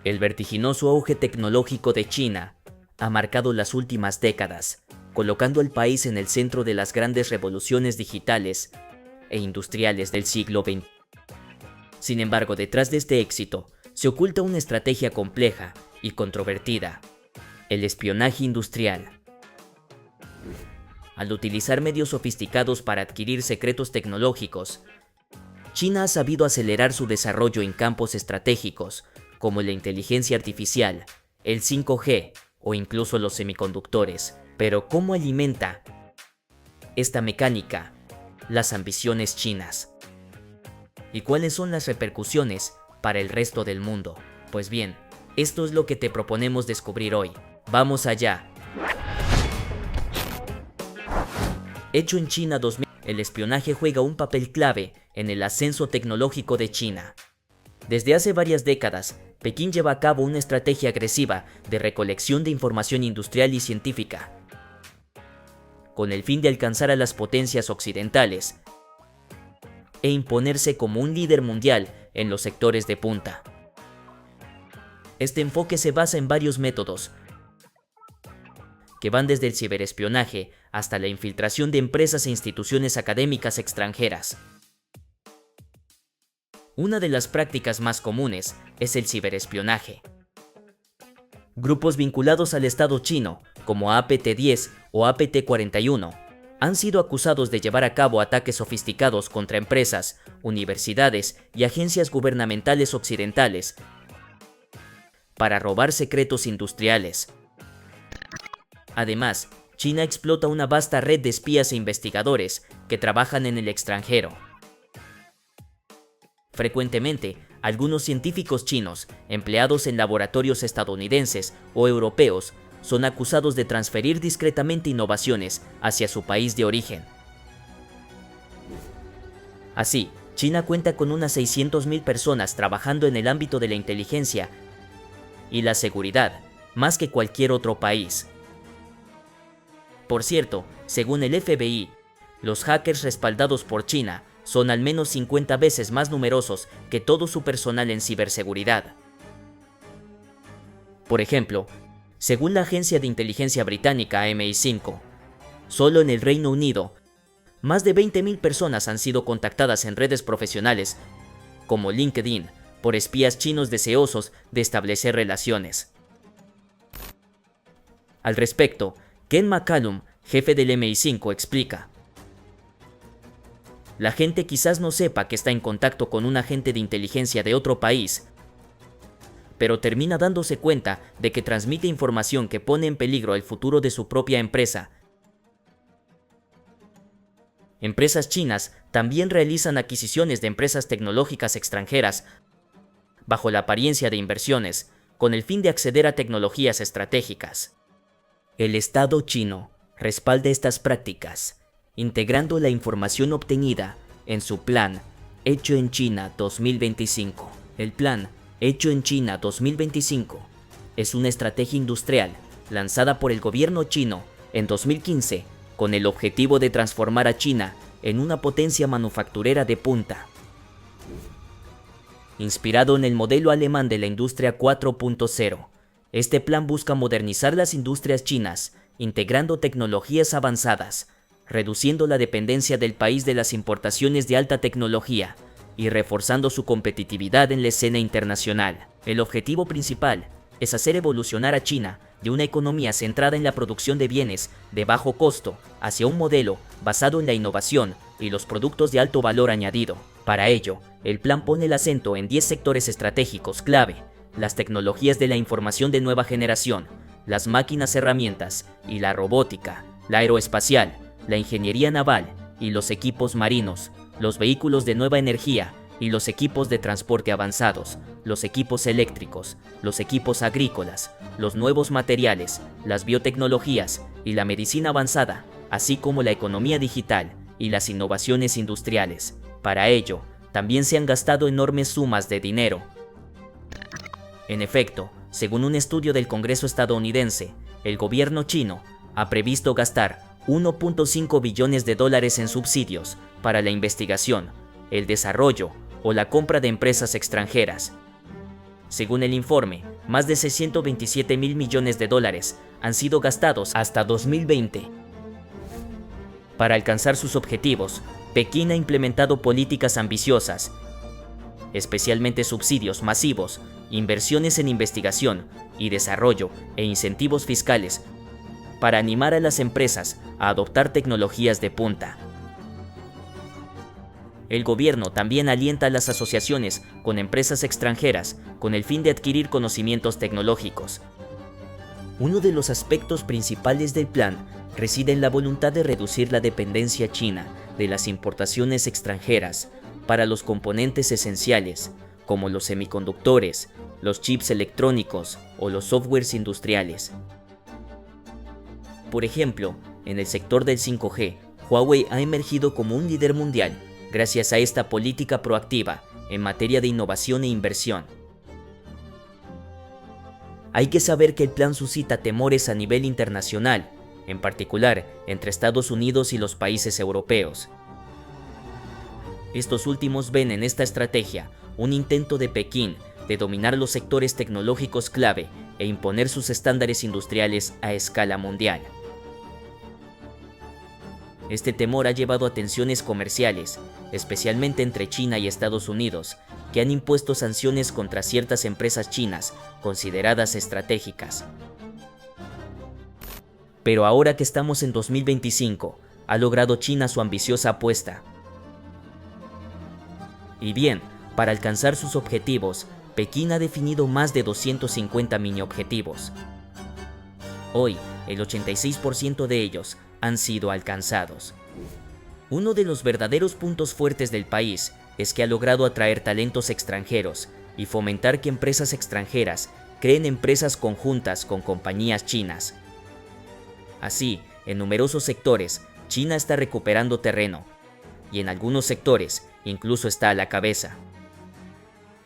El vertiginoso auge tecnológico de China ha marcado las últimas décadas, colocando al país en el centro de las grandes revoluciones digitales e industriales del siglo XX. Sin embargo, detrás de este éxito se oculta una estrategia compleja y controvertida: el espionaje industrial. Al utilizar medios sofisticados para adquirir secretos tecnológicos, China ha sabido acelerar su desarrollo en campos estratégicos como la inteligencia artificial, el 5G o incluso los semiconductores. Pero ¿cómo alimenta esta mecánica las ambiciones chinas? ¿Y cuáles son las repercusiones para el resto del mundo? Pues bien, esto es lo que te proponemos descubrir hoy. ¡Vamos allá! Hecho en China 2000, el espionaje juega un papel clave en el ascenso tecnológico de China. Desde hace varias décadas, Pekín lleva a cabo una estrategia agresiva de recolección de información industrial y científica, con el fin de alcanzar a las potencias occidentales e imponerse como un líder mundial en los sectores de punta. Este enfoque se basa en varios métodos, que van desde el ciberespionaje hasta la infiltración de empresas e instituciones académicas extranjeras. Una de las prácticas más comunes es el ciberespionaje. Grupos vinculados al Estado chino, como APT-10 o APT-41, han sido acusados de llevar a cabo ataques sofisticados contra empresas, universidades y agencias gubernamentales occidentales para robar secretos industriales. Además, China explota una vasta red de espías e investigadores que trabajan en el extranjero. Frecuentemente, algunos científicos chinos, empleados en laboratorios estadounidenses o europeos, son acusados de transferir discretamente innovaciones hacia su país de origen. Así, China cuenta con unas 600.000 personas trabajando en el ámbito de la inteligencia y la seguridad, más que cualquier otro país. Por cierto, según el FBI, los hackers respaldados por China son al menos 50 veces más numerosos que todo su personal en ciberseguridad. Por ejemplo, según la agencia de inteligencia británica MI5, solo en el Reino Unido, más de 20.000 personas han sido contactadas en redes profesionales, como LinkedIn, por espías chinos deseosos de establecer relaciones. Al respecto, Ken McCallum, jefe del MI5, explica: la gente quizás no sepa que está en contacto con un agente de inteligencia de otro país, pero termina dándose cuenta de que transmite información que pone en peligro el futuro de su propia empresa. Empresas chinas también realizan adquisiciones de empresas tecnológicas extranjeras bajo la apariencia de inversiones, con el fin de acceder a tecnologías estratégicas. El Estado chino respalda estas prácticas, integrando la información obtenida en su Plan Hecho en China 2025. El Plan Hecho en China 2025 es una estrategia industrial lanzada por el gobierno chino en 2015 con el objetivo de transformar a China en una potencia manufacturera de punta. Inspirado en el modelo alemán de la industria 4.0, este plan busca modernizar las industrias chinas, integrando tecnologías avanzadas, reduciendo la dependencia del país de las importaciones de alta tecnología y reforzando su competitividad en la escena internacional. El objetivo principal es hacer evolucionar a China de una economía centrada en la producción de bienes de bajo costo hacia un modelo basado en la innovación y los productos de alto valor añadido. Para ello, el plan pone el acento en 10 sectores estratégicos clave: las tecnologías de la información de nueva generación, las máquinas herramientas y la robótica, la aeroespacial, la ingeniería naval y los equipos marinos, los vehículos de nueva energía y los equipos de transporte avanzados, los equipos eléctricos, los equipos agrícolas, los nuevos materiales, las biotecnologías y la medicina avanzada, así como la economía digital y las innovaciones industriales. Para ello, también se han gastado enormes sumas de dinero. En efecto, según un estudio del Congreso estadounidense, el gobierno chino ha previsto gastar 1.5 billones de dólares en subsidios para la investigación, el desarrollo o la compra de empresas extranjeras. Según el informe, Más de 627.000 millones de dólares han sido gastados hasta 2020. Para alcanzar sus objetivos, Pekín ha implementado políticas ambiciosas, especialmente subsidios masivos, inversiones en investigación y desarrollo e incentivos fiscales para animar a las empresas a adoptar tecnologías de punta. El gobierno también alienta a las asociaciones con empresas extranjeras con el fin de adquirir conocimientos tecnológicos. Uno de los aspectos principales del plan reside en la voluntad de reducir la dependencia china de las importaciones extranjeras para los componentes esenciales, como los semiconductores, los chips electrónicos o los softwares industriales. Por ejemplo, en el sector del 5G, Huawei ha emergido como un líder mundial gracias a esta política proactiva en materia de innovación e inversión. Hay que saber que el plan suscita temores a nivel internacional, en particular entre Estados Unidos y los países europeos. Estos últimos ven en esta estrategia un intento de Pekín de dominar los sectores tecnológicos clave e imponer sus estándares industriales a escala mundial. Este temor ha llevado a tensiones comerciales, especialmente entre China y Estados Unidos, que han impuesto sanciones contra ciertas empresas chinas consideradas estratégicas. Pero ahora que estamos en 2025, ha logrado China su ambiciosa apuesta. Y bien, para alcanzar sus objetivos, Pekín ha definido más de 250 mini objetivos. Hoy, el 86% de ellos han sido alcanzados. Uno de los verdaderos puntos fuertes del país es que ha logrado atraer talentos extranjeros y fomentar que empresas extranjeras creen empresas conjuntas con compañías chinas. Así, en numerosos sectores, China está recuperando terreno, y en algunos sectores incluso está a la cabeza.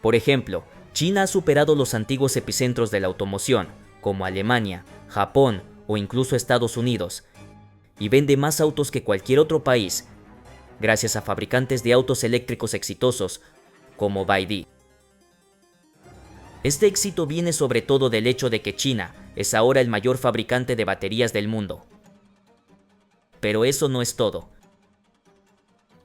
Por ejemplo, China ha superado los antiguos epicentros de la automoción, como Alemania, Japón o incluso Estados Unidos, y vende más autos que cualquier otro país, gracias a fabricantes de autos eléctricos exitosos como BYD. Este éxito viene sobre todo del hecho de que China es ahora el mayor fabricante de baterías del mundo. Pero eso no es todo.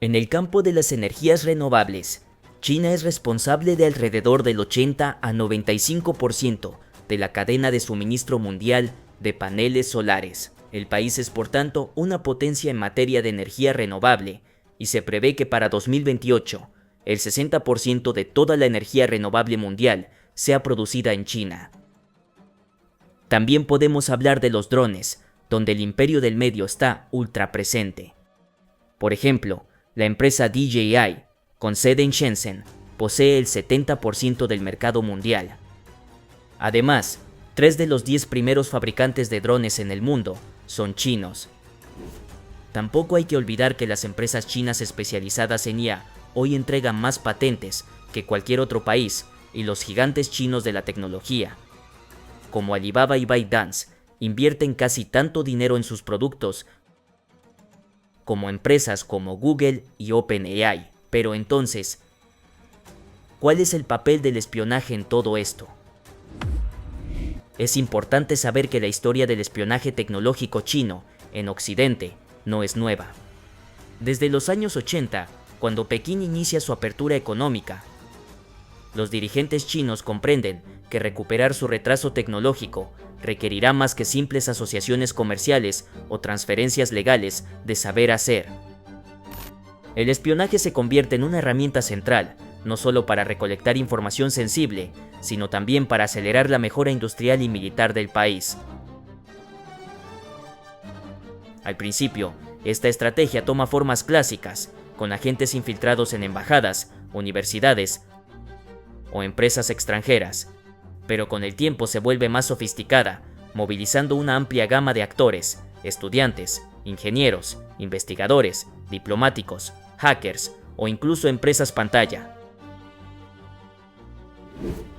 En el campo de las energías renovables, China es responsable de alrededor del 80 a 95% de la cadena de suministro mundial de paneles solares. El país es, por tanto, una potencia en materia de energía renovable, y se prevé que para 2028, el 60% de toda la energía renovable mundial sea producida en China. También podemos hablar de los drones, donde el imperio del medio está ultra presente. Por ejemplo, la empresa DJI, con sede en Shenzhen, posee el 70% del mercado mundial. Además, 3 de los 10 primeros fabricantes de drones en el mundo son chinos. Tampoco hay que olvidar que las empresas chinas especializadas en IA hoy entregan más patentes que cualquier otro país, y los gigantes chinos de la tecnología, como Alibaba y ByteDance, invierten casi tanto dinero en sus productos como empresas como Google y OpenAI. Pero entonces, ¿cuál es el papel del espionaje en todo esto? Es importante saber que la historia del espionaje tecnológico chino en Occidente no es nueva. Desde los años 80, cuando Pekín inicia su apertura económica, los dirigentes chinos comprenden que recuperar su retraso tecnológico requerirá más que simples asociaciones comerciales o transferencias legales de saber hacer. El espionaje se convierte en una herramienta central, no solo para recolectar información sensible, sino también para acelerar la mejora industrial y militar del país. Al principio, esta estrategia toma formas clásicas, con agentes infiltrados en embajadas, universidades o empresas extranjeras, pero con el tiempo se vuelve más sofisticada, movilizando una amplia gama de actores, estudiantes, ingenieros, investigadores, diplomáticos, hackers o incluso empresas pantalla.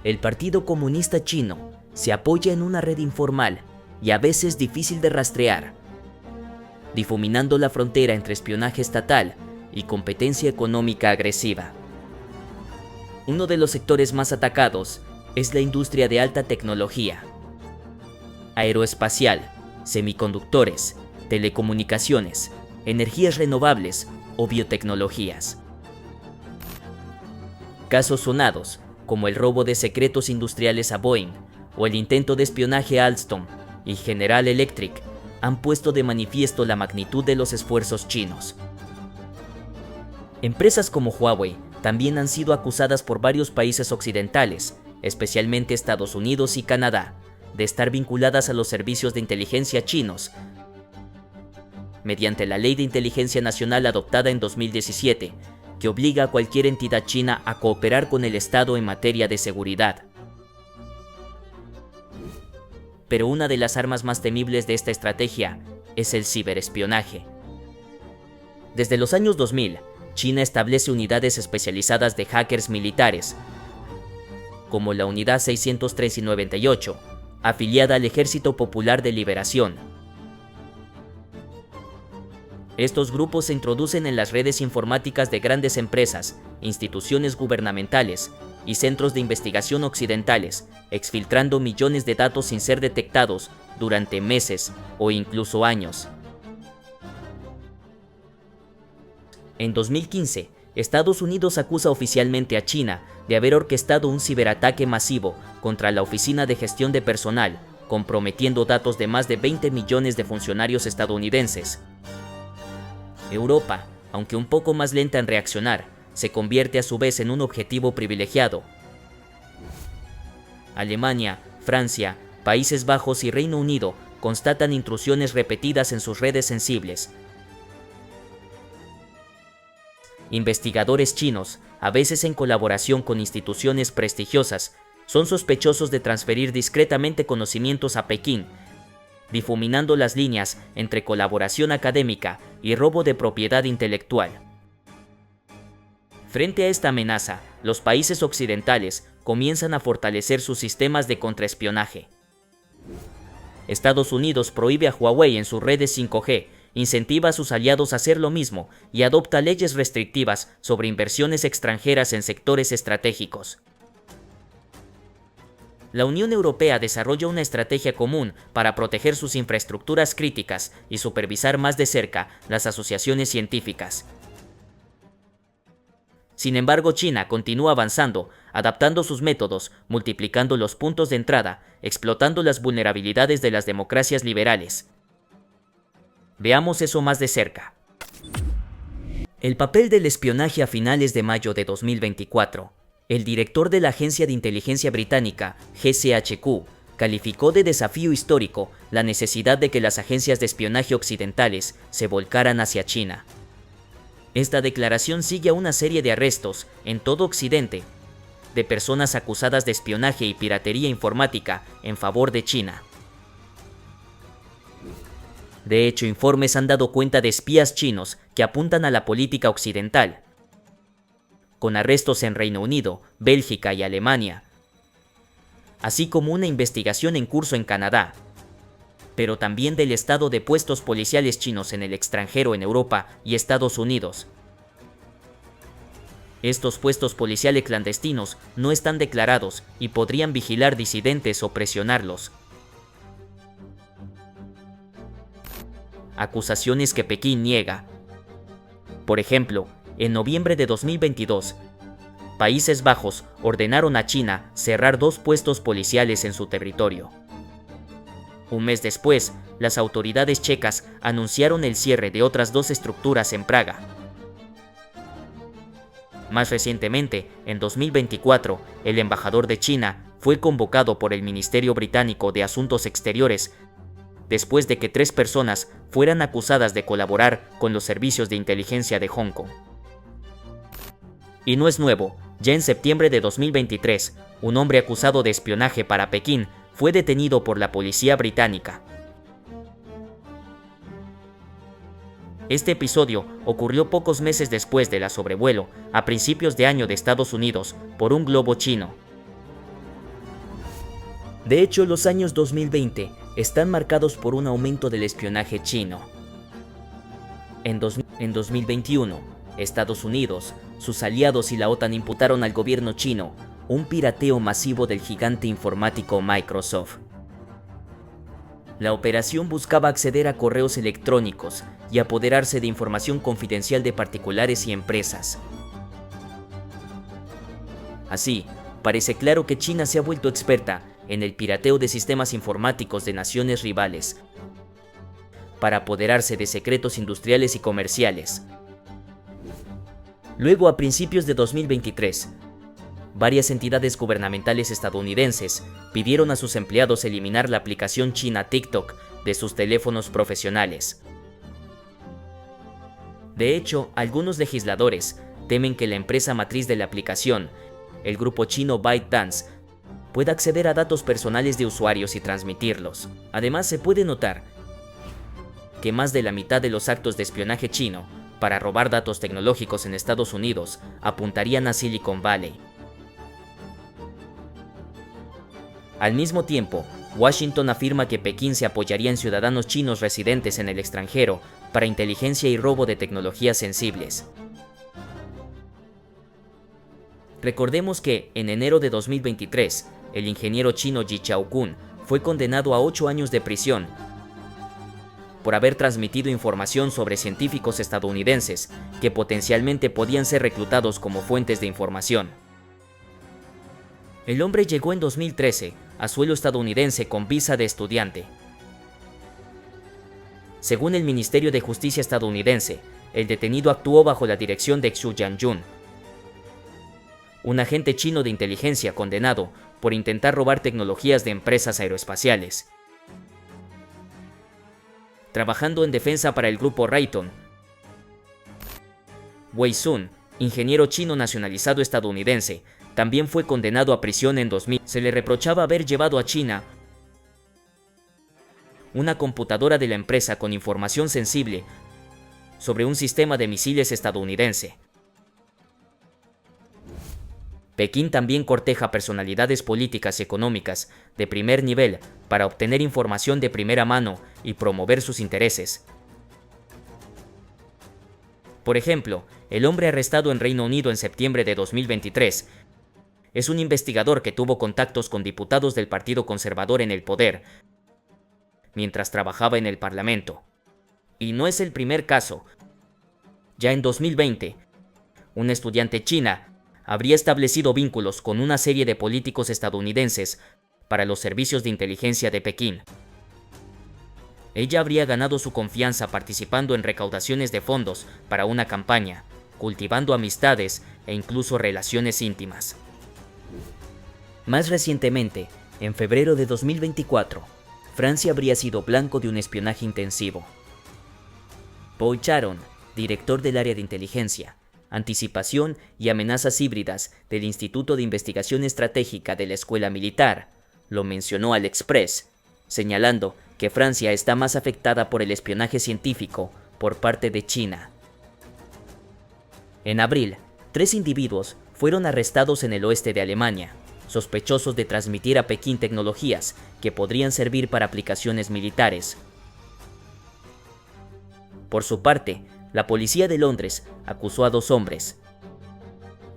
El Partido Comunista Chino se apoya en una red informal y a veces difícil de rastrear, difuminando la frontera entre espionaje estatal y competencia económica agresiva. Uno de los sectores más atacados es la industria de alta tecnología, aeroespacial, semiconductores, telecomunicaciones, energías renovables o biotecnologías. Casos sonados, como el robo de secretos industriales a Boeing o el intento de espionaje a Alstom y General Electric, han puesto de manifiesto la magnitud de los esfuerzos chinos. Empresas como Huawei también han sido acusadas por varios países occidentales, especialmente Estados Unidos y Canadá, de estar vinculadas a los servicios de inteligencia chinos, mediante la Ley de Inteligencia Nacional adoptada en 2017, que obliga a cualquier entidad china a cooperar con el Estado en materia de seguridad. Pero una de las armas más temibles de esta estrategia es el ciberespionaje. Desde los años 2000, China establece unidades especializadas de hackers militares, como la Unidad 603 y 98, afiliada al Ejército Popular de Liberación. Estos grupos se introducen en las redes informáticas de grandes empresas, instituciones gubernamentales y centros de investigación occidentales, exfiltrando millones de datos sin ser detectados durante meses o incluso años. En 2015, Estados Unidos acusa oficialmente a China de haber orquestado un ciberataque masivo contra la Oficina de Gestión de Personal, comprometiendo datos de más de 20 millones de funcionarios estadounidenses. Europa, aunque un poco más lenta en reaccionar, se convierte a su vez en un objetivo privilegiado. Alemania, Francia, Países Bajos y Reino Unido constatan intrusiones repetidas en sus redes sensibles. Investigadores chinos, a veces en colaboración con instituciones prestigiosas, son sospechosos de transferir discretamente conocimientos a Pekín, difuminando las líneas entre colaboración académica y robo de propiedad intelectual. Frente a esta amenaza, los países occidentales comienzan a fortalecer sus sistemas de contraespionaje. Estados Unidos prohíbe a Huawei en sus redes 5G, incentiva a sus aliados a hacer lo mismo y adopta leyes restrictivas sobre inversiones extranjeras en sectores estratégicos. La Unión Europea desarrolla una estrategia común para proteger sus infraestructuras críticas y supervisar más de cerca las asociaciones científicas. Sin embargo, China continúa avanzando, adaptando sus métodos, multiplicando los puntos de entrada, explotando las vulnerabilidades de las democracias liberales. Veamos eso más de cerca. El papel del espionaje a finales de mayo de 2024. El director de la Agencia de Inteligencia Británica, GCHQ, calificó de desafío histórico la necesidad de que las agencias de espionaje occidentales se volcaran hacia China. Esta declaración sigue a una serie de arrestos en todo Occidente de personas acusadas de espionaje y piratería informática en favor de China. De hecho, informes han dado cuenta de espías chinos que apuntan a la política occidental, con arrestos en Reino Unido, Bélgica y Alemania, así como una investigación en curso en Canadá, pero también del estado de puestos policiales chinos en el extranjero en Europa y Estados Unidos. Estos puestos policiales clandestinos no están declarados y podrían vigilar disidentes o presionarlos. Acusaciones que Pekín niega. Por ejemplo, en noviembre de 2022, Países Bajos ordenaron a China cerrar 2 puestos policiales en su territorio. Un mes después, las autoridades checas anunciaron el cierre de otras 2 estructuras en Praga. Más recientemente, en 2024, el embajador de China fue convocado por el Ministerio Británico de Asuntos Exteriores después de que 3 personas fueran acusadas de colaborar con los servicios de inteligencia de Hong Kong. Y no es nuevo, ya en septiembre de 2023, un hombre acusado de espionaje para Pekín fue detenido por la policía británica. Este episodio ocurrió pocos meses después de la sobrevuelo, a principios de año de Estados Unidos, por un globo chino. De hecho, los años 2020 están marcados por un aumento del espionaje chino. En 2021, Estados Unidos, sus aliados y la OTAN imputaron al gobierno chino un pirateo masivo del gigante informático Microsoft. La operación buscaba acceder a correos electrónicos y apoderarse de información confidencial de particulares y empresas. Así, parece claro que China se ha vuelto experta en el pirateo de sistemas informáticos de naciones rivales para apoderarse de secretos industriales y comerciales. Luego, a principios de 2023, varias entidades gubernamentales estadounidenses pidieron a sus empleados eliminar la aplicación china TikTok de sus teléfonos profesionales. De hecho, algunos legisladores temen que la empresa matriz de la aplicación, el grupo chino ByteDance, pueda acceder a datos personales de usuarios y transmitirlos. Además, se puede notar que más de la mitad de los actos de espionaje chino para robar datos tecnológicos en Estados Unidos apuntarían a Silicon Valley. Al mismo tiempo, Washington afirma que Pekín se apoyaría en ciudadanos chinos residentes en el extranjero para inteligencia y robo de tecnologías sensibles. Recordemos que, en enero de 2023, el ingeniero chino Ji Chaokun fue condenado a 8 años de prisión por haber transmitido información sobre científicos estadounidenses que potencialmente podían ser reclutados como fuentes de información. El hombre llegó en 2013 a suelo estadounidense con visa de estudiante. Según el Ministerio de Justicia estadounidense, el detenido actuó bajo la dirección de Xu Yanjun, un agente chino de inteligencia condenado por intentar robar tecnologías de empresas aeroespaciales. Trabajando en defensa para el grupo Raytheon, Wei Sun, ingeniero chino nacionalizado estadounidense, también fue condenado a prisión en 2000. Se le reprochaba haber llevado a China una computadora de la empresa con información sensible sobre un sistema de misiles estadounidense. Pekín también corteja personalidades políticas y económicas de primer nivel para obtener información de primera mano y promover sus intereses. Por ejemplo, el hombre arrestado en Reino Unido en septiembre de 2023 es un investigador que tuvo contactos con diputados del Partido Conservador en el poder mientras trabajaba en el Parlamento. Y no es el primer caso. Ya en 2020, una estudiante china habría establecido vínculos con una serie de políticos estadounidenses para los servicios de inteligencia de Pekín. Ella habría ganado su confianza participando en recaudaciones de fondos para una campaña, cultivando amistades e incluso relaciones íntimas. Más recientemente, en febrero de 2024, Francia habría sido blanco de un espionaje intensivo. Paul Charon, director del área de inteligencia, anticipación y amenazas híbridas del Instituto de Investigación Estratégica de la Escuela Militar, lo mencionó al Express, señalando que Francia está más afectada por el espionaje científico por parte de China. En abril, 3 individuos fueron arrestados en el oeste de Alemania, sospechosos de transmitir a Pekín tecnologías que podrían servir para aplicaciones militares. Por su parte, la policía de Londres acusó a 2 hombres.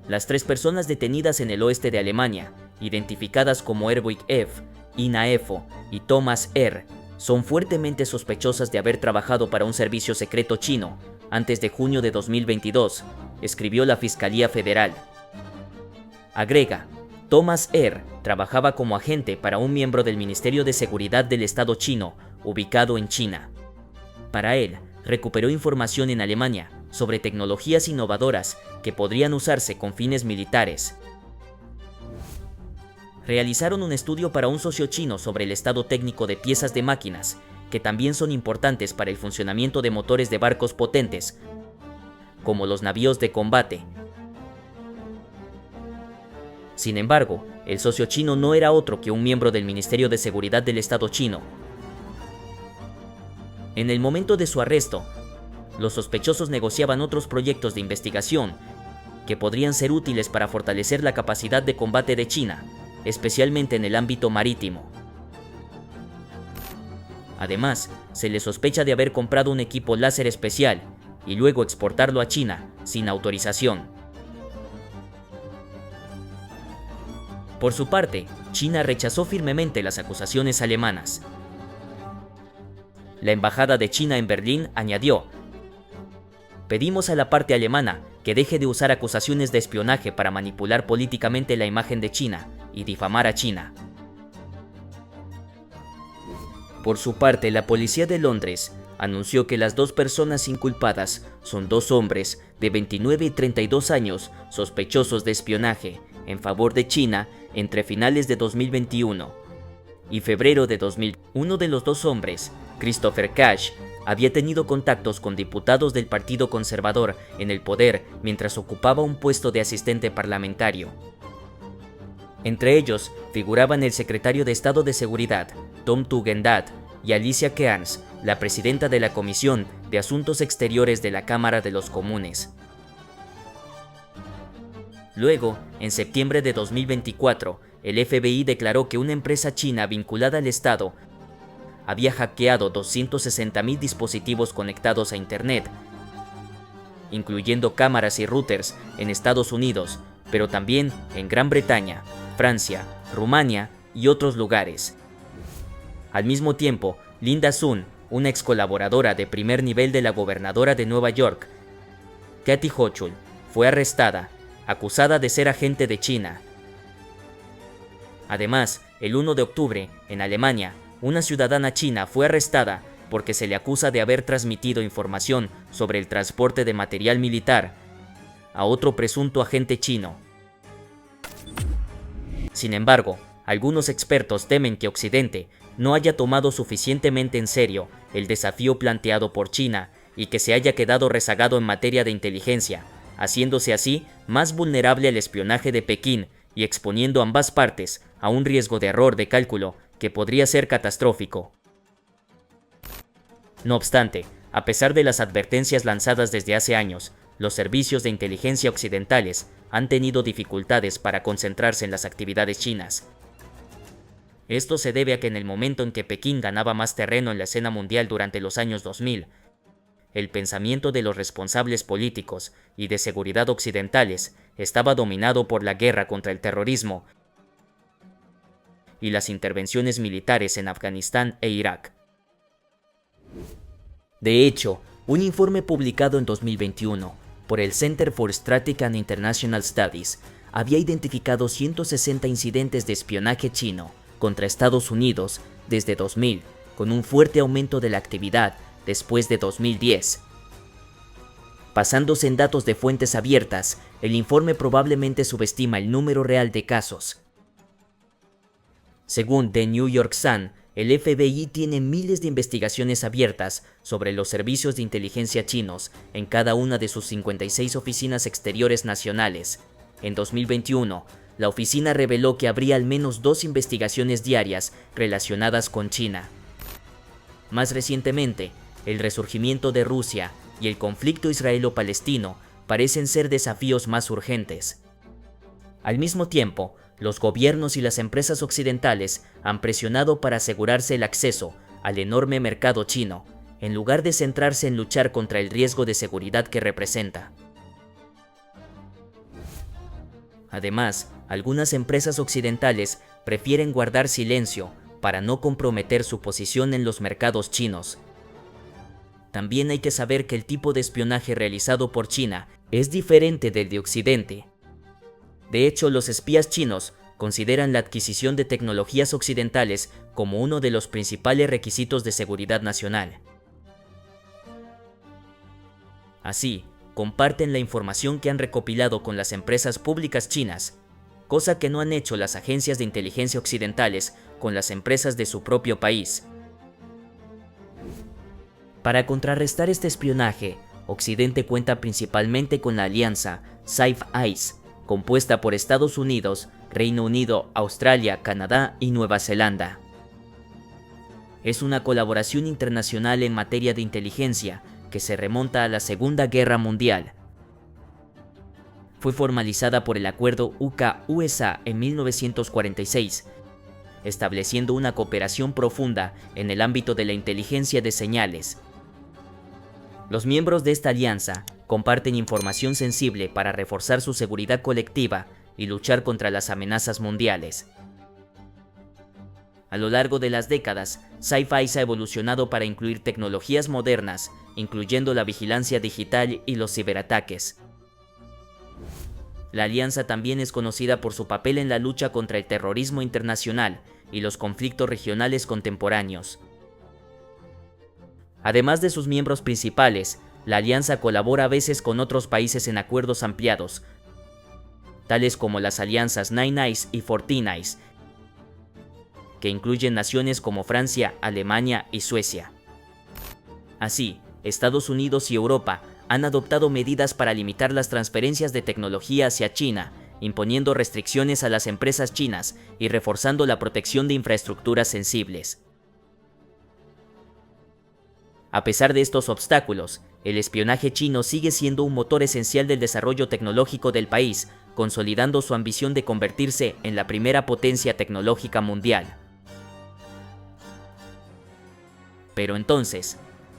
Las 3 personas detenidas en el oeste de Alemania, identificadas como Erwin F., Ina Efo y Thomas R., son fuertemente sospechosas de haber trabajado para un servicio secreto chino antes de junio de 2022, escribió la Fiscalía Federal. Agrega, Thomas R. trabajaba como agente para un miembro del Ministerio de Seguridad del Estado chino, ubicado en China. Para él, recuperó información en Alemania sobre tecnologías innovadoras que podrían usarse con fines militares. Realizaron un estudio para un socio chino sobre el estado técnico de piezas de máquinas, que también son importantes para el funcionamiento de motores de barcos potentes, como los navíos de combate. Sin embargo, el socio chino no era otro que un miembro del Ministerio de Seguridad del Estado chino. En el momento de su arresto, los sospechosos negociaban otros proyectos de investigación que podrían ser útiles para fortalecer la capacidad de combate de China, especialmente en el ámbito marítimo. Además, se le sospecha de haber comprado un equipo láser especial y luego exportarlo a China sin autorización. Por su parte, China rechazó firmemente las acusaciones alemanas. La embajada de China en Berlín añadió: "Pedimos a la parte alemana que deje de usar acusaciones de espionaje para manipular políticamente la imagen de China y difamar a China". Por su parte, la policía de Londres anunció que las dos personas inculpadas son dos hombres de 29 y 32 años sospechosos de espionaje en favor de China entre finales de 2021 y febrero de 2000. Uno de los dos hombres, Christopher Cash, había tenido contactos con diputados del Partido Conservador en el poder mientras ocupaba un puesto de asistente parlamentario. Entre ellos figuraban el secretario de Estado de Seguridad, Tom Tugendhat, y Alicia Kearns, la presidenta de la Comisión de Asuntos Exteriores de la Cámara de los Comunes. Luego, en septiembre de 2024, el FBI declaró que una empresa china vinculada al Estado había hackeado 260,000 dispositivos conectados a Internet, incluyendo cámaras y routers en Estados Unidos, pero también en Gran Bretaña, Francia, Rumania y otros lugares. Al mismo tiempo, Linda Sun, una ex colaboradora de primer nivel de la gobernadora de Nueva York, Kathy Hochul, fue arrestada, acusada de ser agente de China. Además, el 1 de octubre, en Alemania, una ciudadana china fue arrestada porque se le acusa de haber transmitido información sobre el transporte de material militar a otro presunto agente chino. Sin embargo, algunos expertos temen que Occidente no haya tomado suficientemente en serio el desafío planteado por China y que se haya quedado rezagado en materia de inteligencia, haciéndose así más vulnerable al espionaje de Pekín y exponiendo a ambas partes a un riesgo de error de cálculo que podría ser catastrófico. No obstante, a pesar de las advertencias lanzadas desde hace años, los servicios de inteligencia occidentales han tenido dificultades para concentrarse en las actividades chinas. Esto se debe a que en el momento en que Pekín ganaba más terreno en la escena mundial durante los años 2000, el pensamiento de los responsables políticos y de seguridad occidentales estaba dominado por la guerra contra el terrorismo y las intervenciones militares en Afganistán e Irak. De hecho, un informe publicado en 2021 por el Center for Strategic and International Studies había identificado 160 incidentes de espionaje chino contra Estados Unidos desde 2000, con un fuerte aumento de la actividad después de 2010. Basándose en datos de fuentes abiertas, el informe probablemente subestima el número real de casos. Según The New York Sun, el FBI tiene miles de investigaciones abiertas sobre los servicios de inteligencia chinos en cada una de sus 56 oficinas exteriores nacionales. En 2021, la oficina reveló que habría al menos 2 investigaciones diarias relacionadas con China. Más recientemente, el resurgimiento de Rusia y el conflicto israelo-palestino parecen ser desafíos más urgentes. Al mismo tiempo, los gobiernos y las empresas occidentales han presionado para asegurarse el acceso al enorme mercado chino, en lugar de centrarse en luchar contra el riesgo de seguridad que representa. Además, algunas empresas occidentales prefieren guardar silencio para no comprometer su posición en los mercados chinos. También hay que saber que el tipo de espionaje realizado por China es diferente del de Occidente. De hecho, los espías chinos consideran la adquisición de tecnologías occidentales como uno de los principales requisitos de seguridad nacional. Así, comparten la información que han recopilado con las empresas públicas chinas, cosa que no han hecho las agencias de inteligencia occidentales con las empresas de su propio país. Para contrarrestar este espionaje, Occidente cuenta principalmente con la alianza Five Eyes, compuesta por Estados Unidos, Reino Unido, Australia, Canadá y Nueva Zelanda. Es una colaboración internacional en materia de inteligencia que se remonta a la Segunda Guerra Mundial. Fue formalizada por el Acuerdo UK-USA en 1946, estableciendo una cooperación profunda en el ámbito de la inteligencia de señales. Los miembros de esta alianza comparten información sensible para reforzar su seguridad colectiva y luchar contra las amenazas mundiales. A lo largo de las décadas, Sci-Fi ha evolucionado para incluir tecnologías modernas, incluyendo la vigilancia digital y los ciberataques. La alianza también es conocida por su papel en la lucha contra el terrorismo internacional y los conflictos regionales contemporáneos. Además de sus miembros principales, la alianza colabora a veces con otros países en acuerdos ampliados, tales como las alianzas Nine Eyes y 14 Eyes, que incluyen naciones como Francia, Alemania y Suecia. Así, Estados Unidos y Europa han adoptado medidas para limitar las transferencias de tecnología hacia China, imponiendo restricciones a las empresas chinas y reforzando la protección de infraestructuras sensibles. A pesar de estos obstáculos, el espionaje chino sigue siendo un motor esencial del desarrollo tecnológico del país, consolidando su ambición de convertirse en la primera potencia tecnológica mundial. Pero entonces,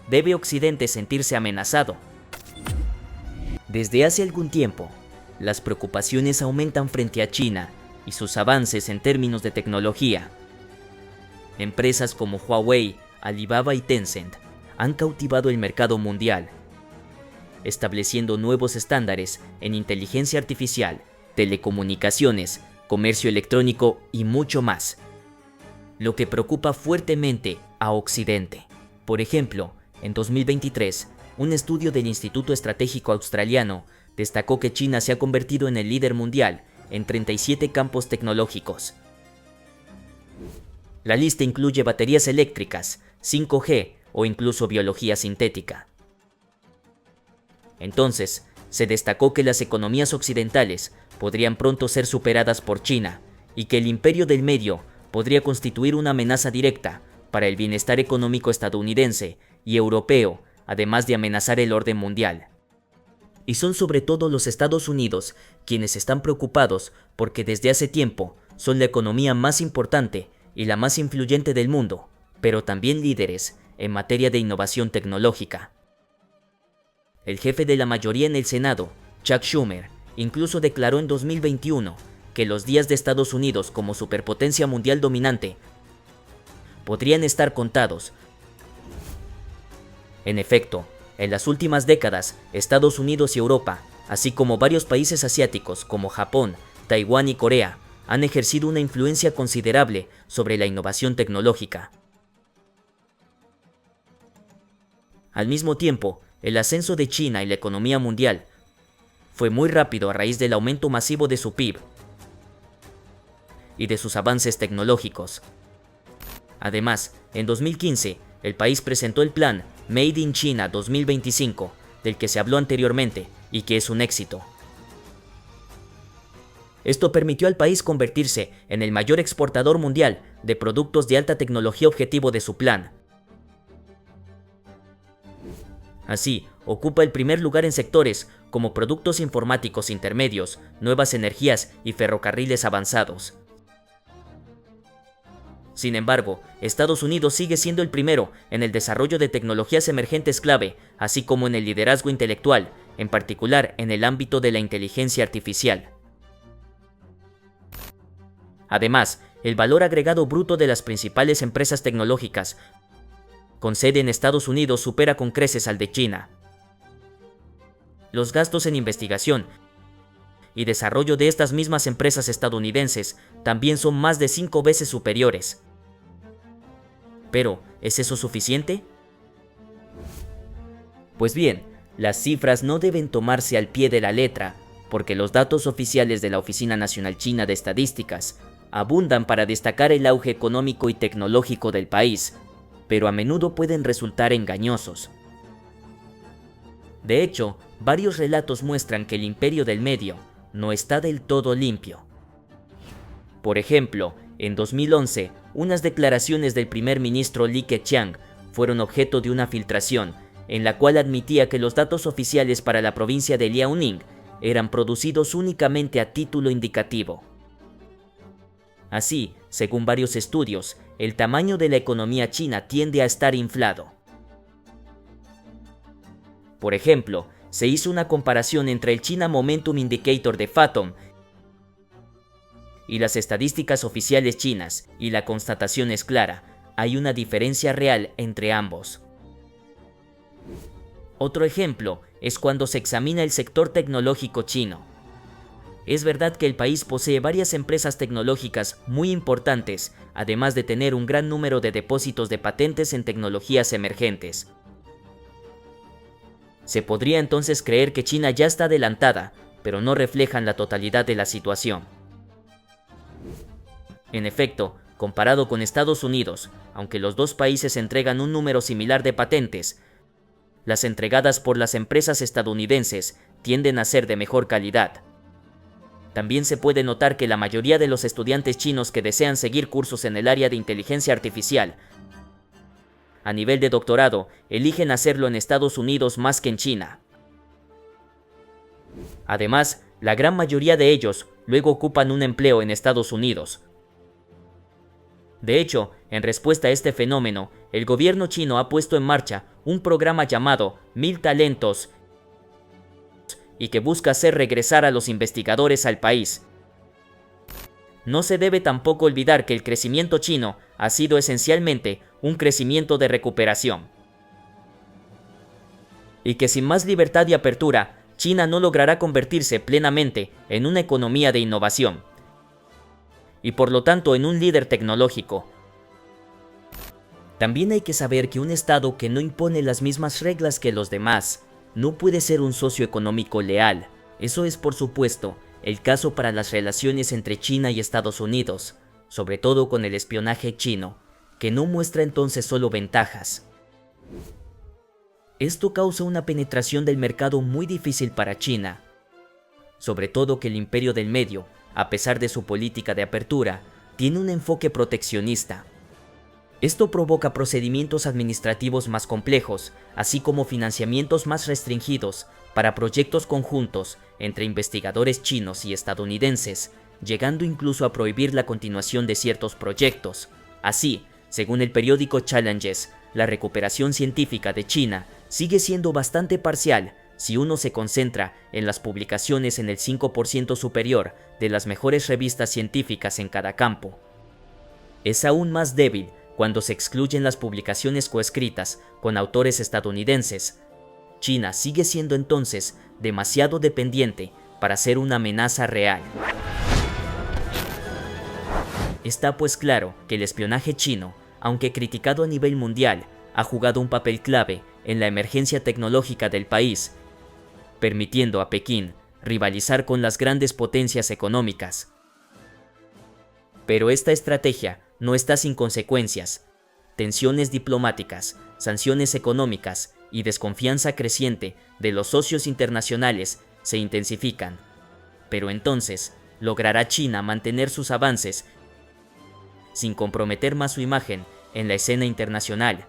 ¿debe Occidente sentirse amenazado? Desde hace algún tiempo, las preocupaciones aumentan frente a China y sus avances en términos de tecnología. Empresas como Huawei, Alibaba y Tencent han cautivado el mercado mundial, estableciendo nuevos estándares en inteligencia artificial, telecomunicaciones, comercio electrónico y mucho más, lo que preocupa fuertemente a Occidente. Por ejemplo, en 2023, un estudio del Instituto Estratégico Australiano destacó que China se ha convertido en el líder mundial en 37 campos tecnológicos. La lista incluye baterías eléctricas, 5G o incluso biología sintética. Entonces, se destacó que las economías occidentales podrían pronto ser superadas por China y que el imperio del medio podría constituir una amenaza directa para el bienestar económico estadounidense y europeo, además de amenazar el orden mundial. Y son sobre todo los Estados Unidos quienes están preocupados porque desde hace tiempo son la economía más importante y la más influyente del mundo, pero también líderes en materia de innovación tecnológica. El jefe de la mayoría en el Senado, Chuck Schumer, incluso declaró en 2021 que los días de Estados Unidos como superpotencia mundial dominante podrían estar contados. En efecto, en las últimas décadas, Estados Unidos y Europa, así como varios países asiáticos como Japón, Taiwán y Corea, han ejercido una influencia considerable sobre la innovación tecnológica. Al mismo tiempo, el ascenso de China y la economía mundial fue muy rápido a raíz del aumento masivo de su PIB y de sus avances tecnológicos. Además, en 2015, el país presentó el plan Made in China 2025, del que se habló anteriormente y que es un éxito. Esto permitió al país convertirse en el mayor exportador mundial de productos de alta tecnología objetivo de su plan. Así, ocupa el primer lugar en sectores como productos informáticos intermedios, nuevas energías y ferrocarriles avanzados. Sin embargo, Estados Unidos sigue siendo el primero en el desarrollo de tecnologías emergentes clave, así como en el liderazgo intelectual, en particular en el ámbito de la inteligencia artificial. Además, el valor agregado bruto de las principales empresas tecnológicas con sede en Estados Unidos supera con creces al de China. Los gastos en investigación y desarrollo de estas mismas empresas estadounidenses también son más de 5 veces superiores. Pero, ¿es eso suficiente? Pues bien, las cifras no deben tomarse al pie de la letra, porque los datos oficiales de la Oficina Nacional China de Estadísticas abundan para destacar el auge económico y tecnológico del país, pero a menudo pueden resultar engañosos. De hecho, varios relatos muestran que el imperio del medio no está del todo limpio. Por ejemplo, en 2011, unas declaraciones del primer ministro Li Keqiang fueron objeto de una filtración, en la cual admitía que los datos oficiales para la provincia de Liaoning eran producidos únicamente a título indicativo. Así, según varios estudios, el tamaño de la economía china tiende a estar inflado. Por ejemplo, se hizo una comparación entre el China Momentum Indicator de Phathom y las estadísticas oficiales chinas, y la constatación es clara, hay una diferencia real entre ambos. Otro ejemplo es cuando se examina el sector tecnológico chino. Es verdad que el país posee varias empresas tecnológicas muy importantes, además de tener un gran número de depósitos de patentes en tecnologías emergentes. Se podría entonces creer que China ya está adelantada, pero no reflejan la totalidad de la situación. En efecto, comparado con Estados Unidos, aunque los dos países entregan un número similar de patentes, las entregadas por las empresas estadounidenses tienden a ser de mejor calidad. También se puede notar que la mayoría de los estudiantes chinos que desean seguir cursos en el área de inteligencia artificial a nivel de doctorado eligen hacerlo en Estados Unidos más que en China. Además, la gran mayoría de ellos luego ocupan un empleo en Estados Unidos. De hecho, en respuesta a este fenómeno, el gobierno chino ha puesto en marcha un programa llamado 1000 talentos y que busca hacer regresar a los investigadores al país. No se debe tampoco olvidar que el crecimiento chino ha sido esencialmente un crecimiento de recuperación. Y que sin más libertad y apertura, China no logrará convertirse plenamente en una economía de innovación. Y por lo tanto en un líder tecnológico. También hay que saber que un Estado que no impone las mismas reglas que los demás no puede ser un socio económico leal. Eso es, por supuesto, el caso para las relaciones entre China y Estados Unidos, sobre todo con el espionaje chino, que no muestra entonces solo ventajas. Esto causa una penetración del mercado muy difícil para China, sobre todo que el Imperio del Medio, a pesar de su política de apertura, tiene un enfoque proteccionista. Esto provoca procedimientos administrativos más complejos, así como financiamientos más restringidos para proyectos conjuntos entre investigadores chinos y estadounidenses, llegando incluso a prohibir la continuación de ciertos proyectos. Así, según el periódico Challenges, la recuperación científica de China sigue siendo bastante parcial si uno se concentra en las publicaciones en el 5% superior de las mejores revistas científicas en cada campo. Es aún más débil cuando se excluyen las publicaciones coescritas con autores estadounidenses. China sigue siendo entonces demasiado dependiente para ser una amenaza real. Está pues claro que el espionaje chino, aunque criticado a nivel mundial, ha jugado un papel clave en la emergencia tecnológica del país, permitiendo a Pekín rivalizar con las grandes potencias económicas. Pero esta estrategia no está sin consecuencias. Tensiones diplomáticas, sanciones económicas y desconfianza creciente de los socios internacionales se intensifican. Pero entonces, ¿logrará China mantener sus avances sin comprometer más su imagen en la escena internacional?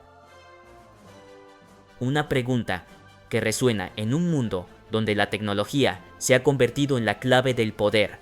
Una pregunta que resuena en un mundo donde la tecnología se ha convertido en la clave del poder.